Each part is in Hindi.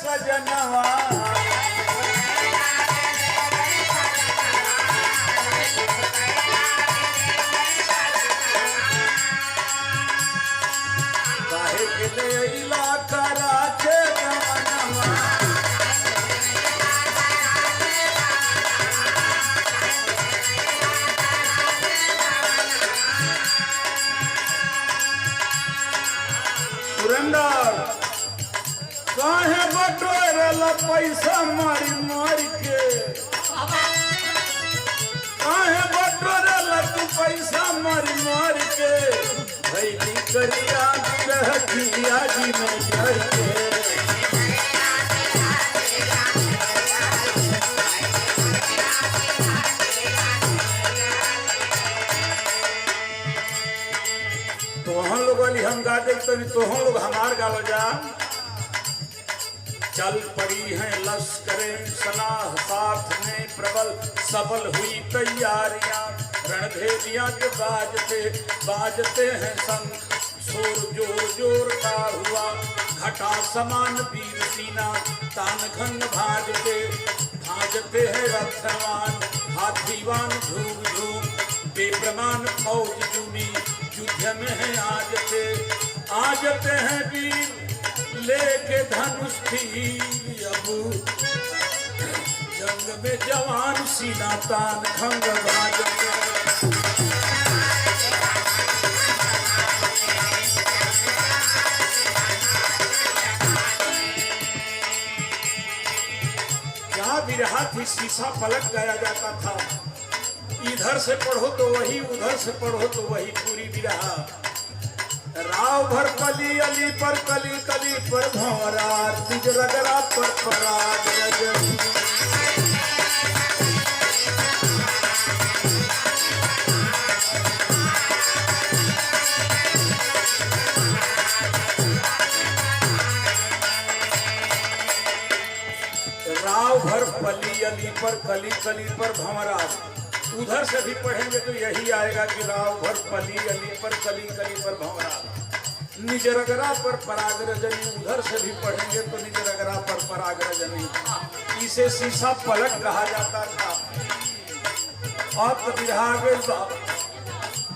सजनवा काहे के लैला करा के गमनवा सुरेंदर काहे बटोरल पैसा मारी मारी के काहे बटोरल तू पैसा मारी मारी के भैली करिया गिरहिया जी में जर के तोहन लोग वाली हम गा दे तो तोहन लोग हमार गालो जा चल पड़ी हैं लश्करे सलाह साथ में प्रबल सबल हुई तैयारियां रणभेदियां के बाजते हैं संग शोर जोर जोर का हुआ घटा समान वीर सीना तान घन भाजते हैं रथवान हाथीवान झूम झूम बेप्रमाण फौज जूनी युद्ध में है आजते हैं वीर लेके धनुष तीर अबू जंग में जवान सीना तान खंग बाजते क्या बिरहा थी शीशा पलट गाया जाता था इधर से पढ़ो तो वही उधर से पढ़ो तो वही पूरी बिरहा राव भर कली अली पर कली कली पर भंवरा तिज रगरा पर पराग रजनी राव भर पली अली पर कली कली पर भंवरा उधर से भी पढ़ेंगे तो यही आएगा कि राव भर पली अली पर कली कली पर भंवरा निज रगरा पर पराग रजनी उधर से भी पढ़ेंगे तो निज रगरा पर पराग रजनी इसे शीशा पलट कहा जाता था। और तो बिरहा गए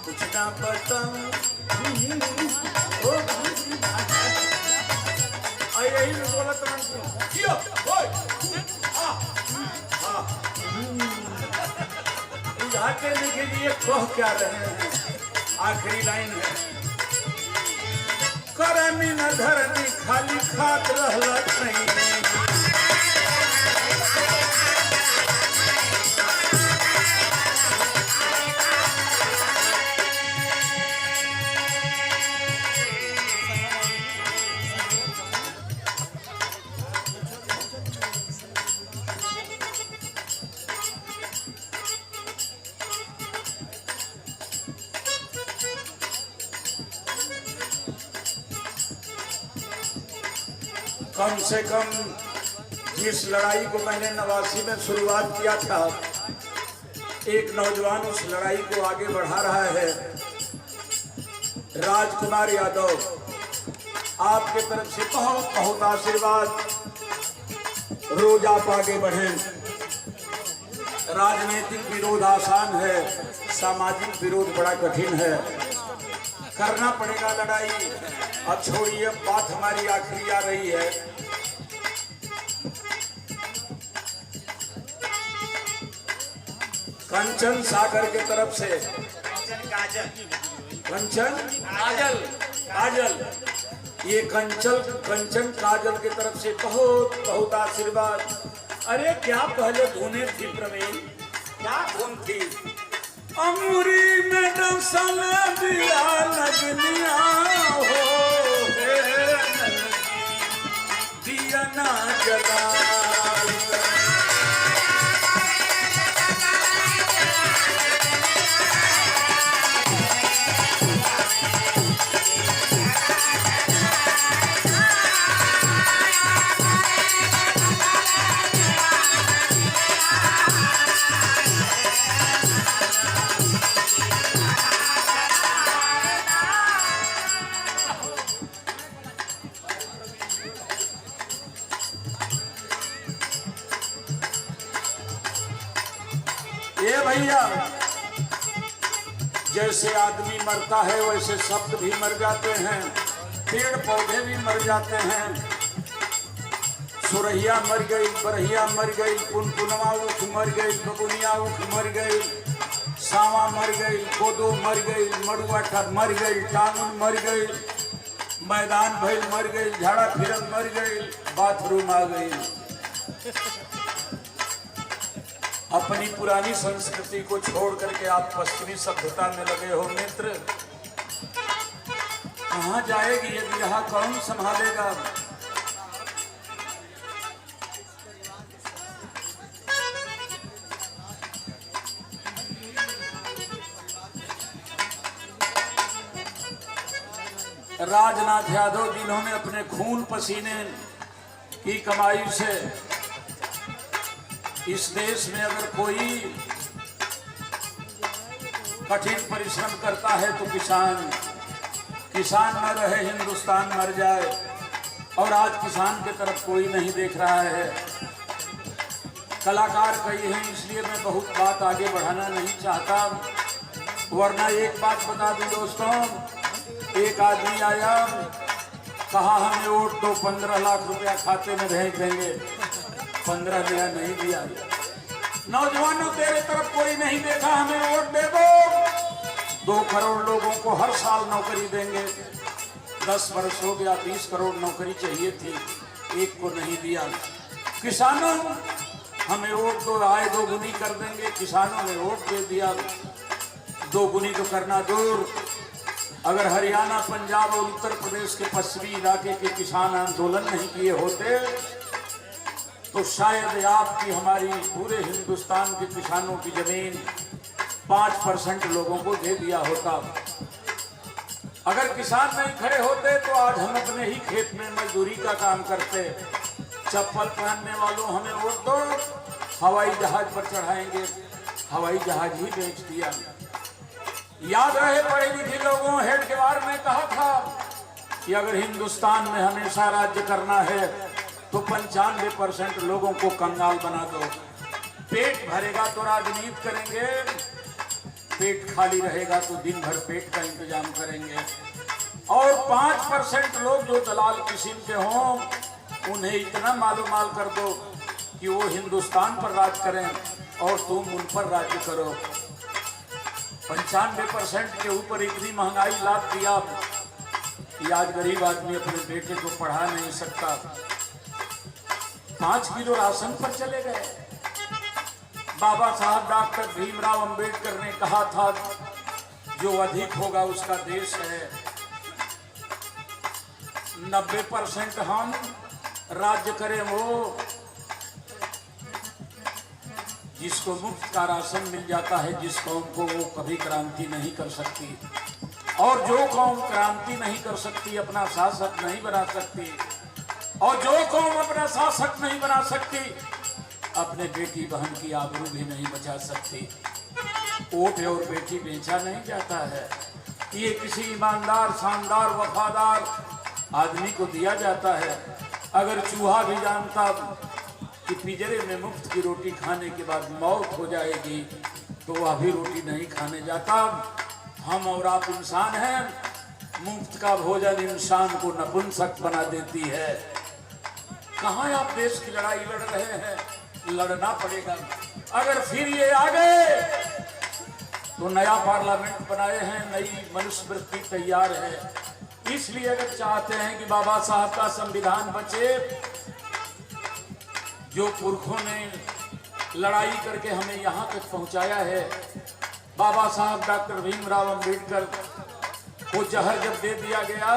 कुछ ना बताऊं यही बोला बुझाते लिखे लिए कह क्या रहे हैं आखिरी लाइन है करनी न धरनी खाली खात रहला नहीं कम से कम जिस लड़ाई को मैंने 89 में शुरुआत किया था एक नौजवान उस लड़ाई को आगे बढ़ा रहा है। राजकुमार यादव आपके तरफ से बहुत बहुत आशीर्वाद रोज आप आगे बढ़ें। राजनीतिक विरोध आसान है सामाजिक विरोध बड़ा कठिन है करना पड़ेगा लड़ाई। अब छोड़िए बात हमारी आखिरी आ रही है। कंचन सागर के तरफ से कंचन काजल ये कंचन काजल के तरफ से बहुत बहुत आशीर्वाद। अरे क्या पहले धुने थी प्रवीण क्या धुन थी अमरी में डसल दिया लगनिया हो दिया ना जला ये भैया जैसे आदमी मरता है वैसे शब्द भी मर जाते हैं, पेड़ पौधे भी मर जाते हैं। सुरहिया मर गई, बरहिया मर गई, पुनपुनवा उख मर गई, बबुनिया उख मर गई, सावा मर गई, कोदो मर गई, मड़ुआ मर गई, टांगन मर गई, मैदान भैल मर गई, झाड़ा फिरन मर गई, बाथरूम आ गई। अपनी पुरानी संस्कृति को छोड़ करके आप पश्चिमी सभ्यता में लगे हो मित्र। कहाँ जाएगी ये विरहा, कौन संभालेगा? राजनाथ यादव जिन्होंने अपने खून पसीने की कमाई से इस देश में अगर कोई कठिन परिश्रम करता है तो किसान न रहे हिंदुस्तान मर जाए। और आज किसान के तरफ कोई नहीं देख रहा है। कलाकार कई हैं, इसलिए मैं बहुत बात आगे बढ़ाना नहीं चाहता। वरना एक बात बता दूं दोस्तों, एक आदमी आया, कहा हमें वोट दो, 15 लाख रुपया खाते में भेज देंगे। 15 नया नहीं दिया। नौजवानों तेरे तरफ कोई नहीं देखा, हमें वोट दे दो। 2 करोड़ लोगों को हर साल नौकरी देंगे। 10 वर्ष हो गया, 20 करोड़ नौकरी चाहिए थी, एक को नहीं दिया। किसानों हमें वोट दो, आय 2 गुनी कर देंगे। किसानों ने वोट दे दिया। 2 गुनी तो करना दूर, अगर हरियाणा, पंजाब और उत्तर प्रदेश के पश्चिमी इलाके के किसान आंदोलन नहीं किए होते तो शायद आपकी हमारी पूरे हिंदुस्तान के किसानों की जमीन 5% लोगों को दे दिया होता। अगर किसान नहीं खड़े होते तो आज हम अपने ही खेत में मजदूरी का काम करते। चप्पल पहनने वालों हमें वोट दो, हवाई जहाज पर चढ़ाएंगे। हवाई जहाज ही बेच दिया। याद रहे पढ़े लिखे लोगों, हेडगेवार ने कहा था कि अगर हिंदुस्तान में हमेशा राज्य करना है तो 95% लोगों को कंगाल बना दो। पेट भरेगा तो राजनीति करेंगे, पेट खाली रहेगा तो दिन भर पेट का इंतजाम करेंगे। और 5% लोग जो दलाल किस्म के हों, उन्हें इतना मालूमाल कर दो कि वो हिंदुस्तान पर राज करें और तुम उन पर राज्य करो। 95% के ऊपर इतनी महंगाई लाद दिया कि आज गरीब आदमी अपने बेटे को पढ़ा नहीं सकता। 5 किलो राशन पर चले गए। बाबा साहब डॉक्टर भीमराव अंबेडकर ने कहा था, जो अधिक होगा उसका देश है। 90% हम राज्य करें वो जिसको मुफ्त का राशन मिल जाता है, जिस कौम को वो कभी क्रांति नहीं कर सकती। और जो कौम क्रांति नहीं कर सकती, अपना शासक नहीं बना सकती, और जो कौम अपना शासक नहीं बना सकती, अपने बेटी बहन की आबरू भी नहीं बचा सकती। वोट और बेटी बेचा नहीं जाता है, ये किसी ईमानदार, शानदार, वफादार आदमी को दिया जाता है। अगर चूहा भी जानता कि पिंजरे में मुफ्त की रोटी खाने के बाद मौत हो जाएगी तो वह भी रोटी नहीं खाने जाता। हम और आप इंसान हैं, मुफ्त का भोजन इंसान को नपुंसक बना देती है। कहाँ आप देश की लड़ाई लड़ रहे हैं? लड़ना पड़ेगा। अगर फिर ये आ गए तो नया पार्लियामेंट बनाए हैं, नई मनुस्मृति तैयार है। इसलिए अगर चाहते हैं कि बाबा साहब का संविधान बचे, जो पुरखों ने लड़ाई करके हमें यहाँ तक पहुँचाया है, बाबा साहब डॉक्टर भीमराव अंबेडकर को जहर जब दे दिया गया,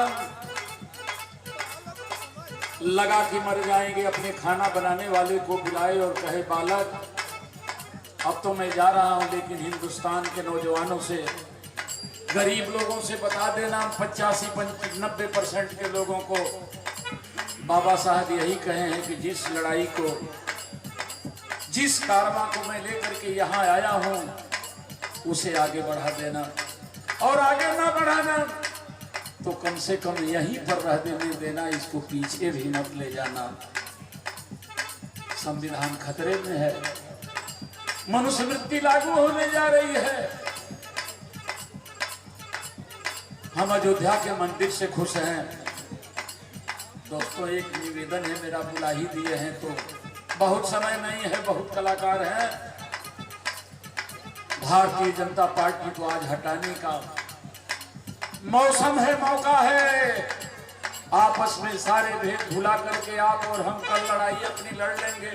लगा कि मर जाएंगे, अपने खाना बनाने वाले को बुलाए और कहे, बालक अब तो मैं जा रहा हूँ, लेकिन हिंदुस्तान के नौजवानों से, गरीब लोगों से बता देना, 85-90% के लोगों को बाबा साहब यही कहे हैं कि जिस लड़ाई को, जिस कारवा को मैं लेकर के यहाँ आया हूँ, उसे आगे बढ़ा देना, और आगे ना बढ़ाना तो कम से कम यहीं पर रह देना, इसको पीछे भी मत ले जाना। संविधान खतरे में है। मनुस्मृति लागू होने जा रही है। हम अयोध्या के मंदिर से खुश हैं। दोस्तों एक निवेदन है मेरा, बुला ही दिए हैं तो बहुत समय नहीं है, बहुत कलाकार हैं। भारतीय जनता पार्टी को आज हटाने का मौसम है, मौका है। आपस में सारे भेद भुला करके आप और हम कल लड़ाई अपनी लड़ लेंगे।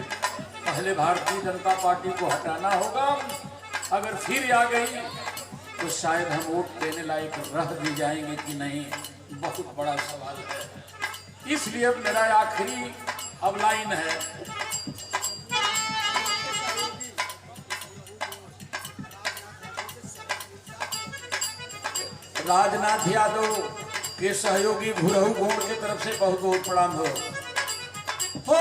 पहले भारतीय जनता पार्टी को हटाना होगा। अगर फिर आ गई तो शायद हम वोट देने लायक रह भी जाएंगे कि नहीं, बहुत बड़ा सवाल है। इसलिए मेरा आखिरी अब लाइन है। राजनाथ यादव के सहयोगी भुरहु गोड़ की तरफ से बहुत बहुत प्रणाम हो। हो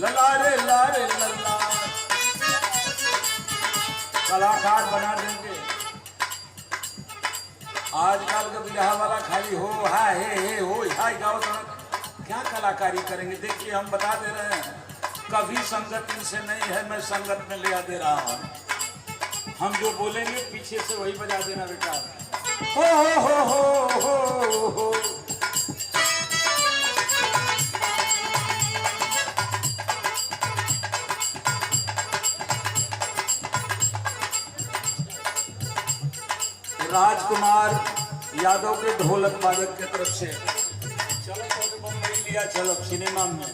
ललारे लारे लल्ला, कलाकार बना देंगे। आजकल का बिरहा वाला खाली हो हाय हे हो हाय गाओ तो क्या कलाकारी करेंगे। देखिए हम बता दे रहे हैं, कभी संगत इनसे नहीं है, मैं संगत में ले आ दे रहा हूं। हम जो बोलेंगे पीछे से वही बजा देना बेटा। हो राजकुमार यादव के ढोलक वादक की तरफ से चलो तो बम्बई लिया चलो सिनेमा में।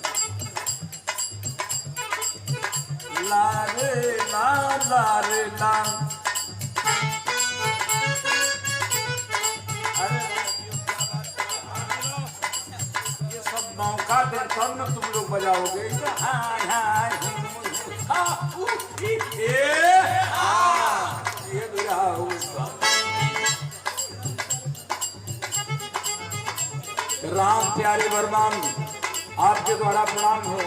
लारे ला लारे ला, अरे ये सब मौका दे तब न तुम लोग बजाओगे। हाय हाय ये बिरहा हो। राम प्यारे वर्मा आपके द्वारा प्रणाम हो।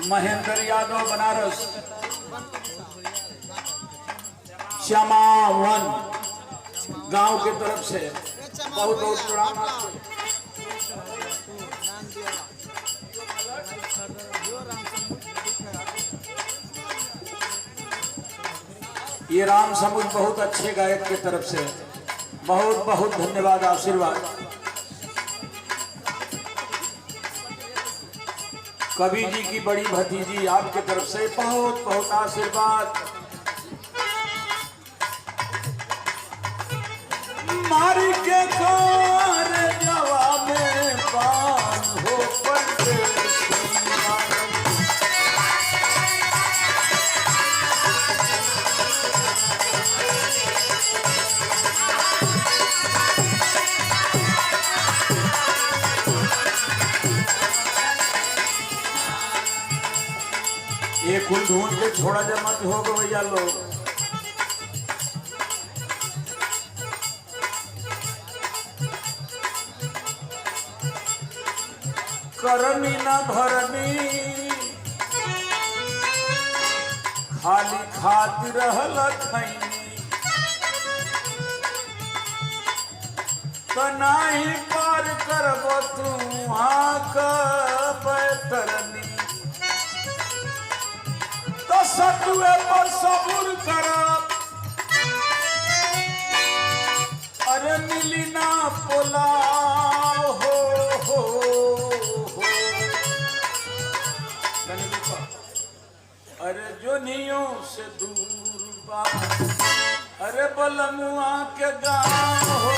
महेंद्र यादव बनारस, श्यामावन गांव की तरफ से बहुत बहुत प्रणाम आपको। ये राम समुद्र बहुत अच्छे गायक की तरफ से बहुत बहुत धन्यवाद, आशीर्वाद। कवि जी की बड़ी भतीजी आपके तरफ से बहुत बहुत आशीर्वाद। मारी के कार जवा में पान हो ये कुल ढूंढ के छोड़ा जा मत हो गो भैया लोग। करनी न भरनी खाली खाती रहल खैनी, कनाही पार करबो तू वहां का बैतरनी। सतुए पर सबूर करब, अरे मिली ना पोला हो। अरे जो नियों से दूर बा, अरे बलमुआ के गाँव हो।